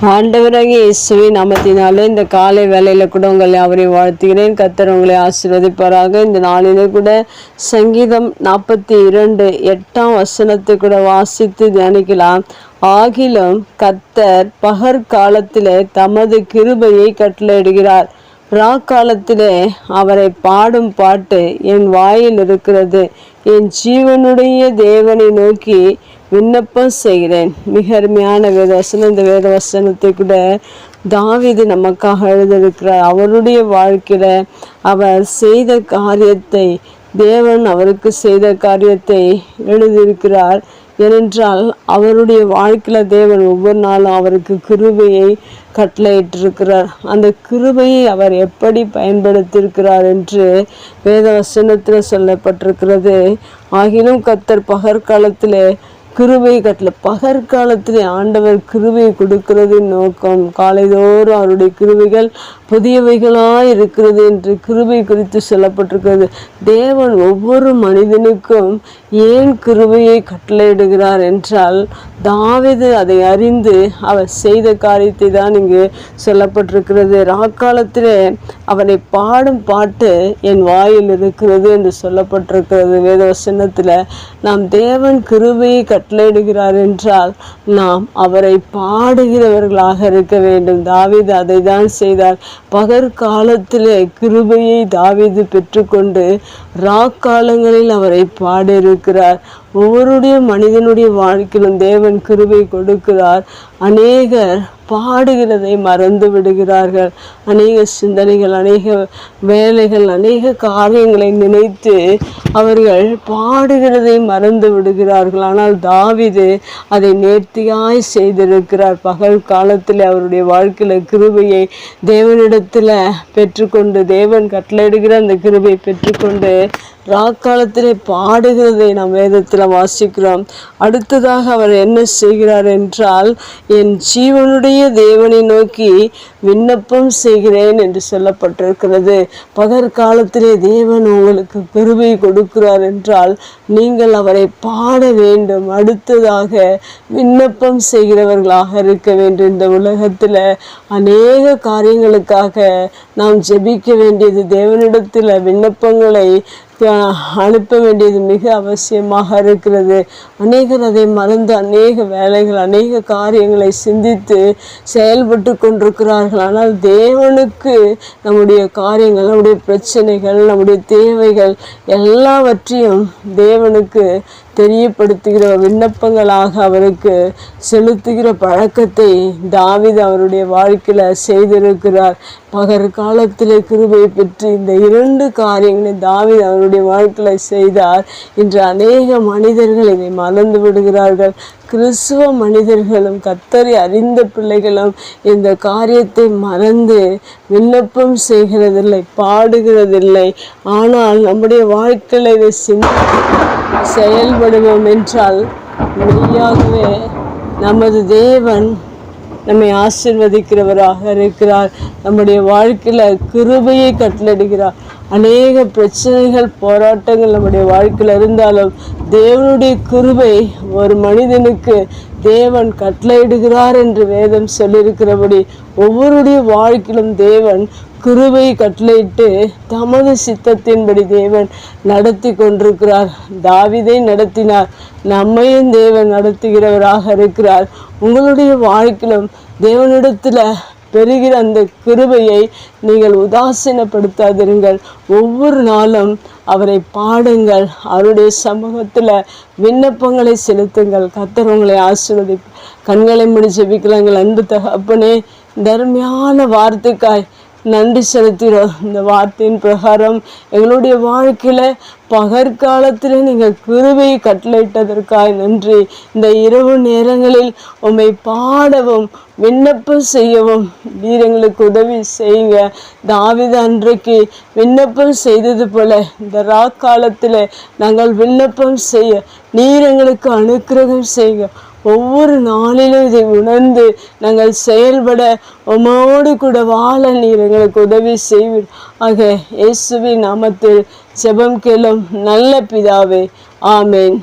ஆண்டவராகிய இயேசுவின் நாமத்தினாலே இந்த காலை வேளையில கூட உங்களை யாவரையும் வாழ்த்துகிறேன். கர்த்தர் உங்களை ஆசீர்வதிப்பாராக. இந்த நாளிலே கூட சங்கீதம் 42:8 கூட வாசித்து தியானிக்கலாம். ஆகிலும் கர்த்தர் பகற்காலத்திலே தமது கிருபையை கட்டளையிடுகிறார். ராக்காலத்திலே அவரை பாடும் பாட்டு என் வாயில் இருக்கிறது. என் ஜீவனுடைய தேவனை நோக்கி விண்ணப்பம் செய்கிறேன். மிக அருமையான வேதவசனம். இந்த வேதவசனத்தை கூட தாவீது நமக்காக எழுதியிருக்கிறார். அவருடைய வாழ்க்கையில அவர் செய்த காரியத்தை, தேவன் அவருக்கு செய்த காரியத்தை எழுதியிருக்கிறார். ஏனென்றால் அவருடைய வாழ்க்கையில தேவன் ஒவ்வொரு நாளும் அவருக்கு கிருபையை கட்டளையிட்டிருக்கிறார். அந்த கிருபையை அவர் எப்படி பயன்படுத்தியிருக்கிறார் என்று வேதவசனத்தில் சொல்லப்பட்டிருக்கிறது. ஆகிலும் கர்த்தர் பகற்காலத்திலே கிருபை பகற்காலத்திலே ஆண்டவர் கிருபை கொடுக்கிறதின் நோக்கம் காலைதோறும் அவருடைய கிருபைகள் புதியவைகளாய் இருக்கிறது என்று கிருபை குறித்து சொல்லப்பட்டிருக்கிறது. தேவன் ஒவ்வொரு மனிதனுக்கும் ஏன் கிருபையை கட்டளையிடுகிறார் என்றால், தாவீது அதை அறிந்து அவர் செய்த காரியத்தை தான் இங்கு சொல்லப்பட்டிருக்கிறது. ராக்காலத்திலே அவனை பாடும் பாட்டு என் வாயில் இருக்கிறது என்று சொல்லப்பட்டிருக்கிறது. வேதவசனத்தில் நாம் தேவன் கிருபையை கட்டளையிடுகிறார் என்றால் நாம் அவரை பாடுகிறவர்களாக இருக்க வேண்டும். தாவீது அதை தான் செய்தார். பகற்காலத்திலே கிருபையை தாவீது பெற்றுக்கொண்டு ராக்காலங்களில் அவரை பாடியிருக்கிறார். ஒவ்வொருடைய மனிதனுடைய வாழ்க்கையிலும் தேவன் கிருபை கொடுக்கிறார். அநேகர் பாடுகிறதை மறந்து விடுகிறார்கள். அநேக சிந்தனைகள், அநேக வேலைகள், அநேக காரியங்களை நினைத்து அவர்கள் பாடுகிறதை மறந்து விடுகிறார்கள். ஆனால் தாவீது அதை நேர்த்தியாய் செய்திருக்கிறார். பகல் காலத்தில் அவருடைய வாழ்க்கையில் கிருபையை தேவனிடத்தில் பெற்றுக்கொண்டு, தேவன் கட்டளையிடுகிற அந்த கிருபை பெற்றுக்கொண்டு ராக்காலத்திலே பாடுகிறதை நாம் வேதத்தில் வாசிக்கிறோம். அடுத்ததாக அவர் என்ன செய்கிறார் என்றால், என் ஜீவனுடைய தேவனை நோக்கி விண்ணப்பம் செய்கிறேன் என்று சொல்லப்பட்டிருக்கிறது. பகற்காலத்திலே தேவன் உங்களுக்கு கிருபை கொடுக்கிறார் என்றால் நீங்கள் அவரை பாட வேண்டும். அடுத்ததாக விண்ணப்பம் செய்கிறவர்களாக இருக்க வேண்டும். இந்த உலகத்தில் அநேக காரியங்களுக்காக நாம் ஜெபிக்க வேண்டியது, தேவனிடத்தில் விண்ணப்பங்களை அனுப்ப வேண்டியது மிக அவசியமாக இருக்கிறது. அநேகர் அதை மறந்து அநேக வேலைகள், அநேக காரியங்களை சிந்தித்து செயல்பட்டு கொண்டிருக்கிறார்கள். ஆனால் தேவனுக்கு நம்முடைய காரியங்கள், நம்முடைய பிரச்சனைகள், நம்முடைய தேவைகள் எல்லாவற்றையும் தேவனுக்கு தெரியப்படுத்துகிற விண்ணப்பங்களாக அவருக்கு செலுத்துகிற பழக்கத்தை தாவீது அவருடைய வாழ்க்கையில் செய்திருக்கிறார். பகற்காலத்தில் கிருபை பெற்று இந்த 2 காரியங்களை தாவீது அவருடைய வாழ்க்கையில் செய்தார். இன்று அநேக மனிதர்கள் இதை மறந்து விடுகிறார்கள். கிறிஸ்துவ மனிதர்களும் கர்த்தரை அறிந்த பிள்ளைகளும் இந்த காரியத்தை மறந்து விண்ணப்பம் செய்கிறதில்லை, பாடுகிறதில்லை. ஆனால் நம்முடைய வாழ்க்கையில் இதை செயல்படுவோம் என்றால் மெய்யாகவே நமது தேவன் நம்மை ஆசீர்வதிக்கிறவராக இருக்கிறார். நம்முடைய வாழ்க்கையில் கிருபையை கட்டளையிடுகிறார். அநேக பிரச்சனைகள், போராட்டங்கள் நம்முடைய வாழ்க்கையில் இருந்தாலும் தேவனுடைய கிருபை ஒரு மனிதனுக்கு தேவன் கட்டளையிடுகிறார் என்று வேதம் சொல்லியிருக்கிறபடி ஒவ்வொருடைய வாழ்க்கையிலும் தேவன் கிருபை கட்டளையிட்டு தமது சித்தத்தின்படி தேவன் நடத்தி கொண்டிருக்கிறார். தாவீதை நடத்தினார், நம்மையும் தேவன் நடத்துகிறவராக இருக்கிறார். உங்களுடைய வாழ்க்கையிலும் தேவனிடத்தில் பெறுகிற அந்த கிருபையை நீங்கள் உதாசீனப்படுத்தாதிருங்கள். ஒவ்வொரு நாளும் அவரை பாடுங்கள், அவருடைய சமூகத்தில் விண்ணப்பங்களை செலுத்துங்கள். கர்த்தர் உங்களை ஆசீர்வதிப்பார். கண்களை மூடி ஜெபிக்கலாங்கள். அன்பு தகப்பனே, தர்மையான வார்த்தைக்காய் நன்றி செலுத்துகிறோம். இந்த வார்த்தையின் பிரகாரம் எங்களுடைய வாழ்க்கையில் பகற்காலத்தில் நீங்கள் கிருபையை கட்டளையிட்டதற்காய் நன்றி. இந்த இரவு நேரங்களில் உம்மை பாடவும் விண்ணப்பம் செய்யவும் நீர் எங்களுக்கு உதவி செய்யுங்க. தாவீது அன்றைக்கு விண்ணப்பம் செய்தது போல இந்த ராக்காலத்தில் நாங்கள் விண்ணப்பம் செய்ய நீர் எங்களுக்கு அனுக்கிரகம் செய்யுங்க. ஒவ்வொரு நாளிலும் இதை உணர்ந்து நாங்கள் செயல்பட உம்மோடு கூட வாழ நீர் எங்களுக்கு உதவி செய்வீர். ஆக இயேசுவின் நாமத்தில் ஜெபம் கேளும் நல்ல பிதாவே, ஆமேன்.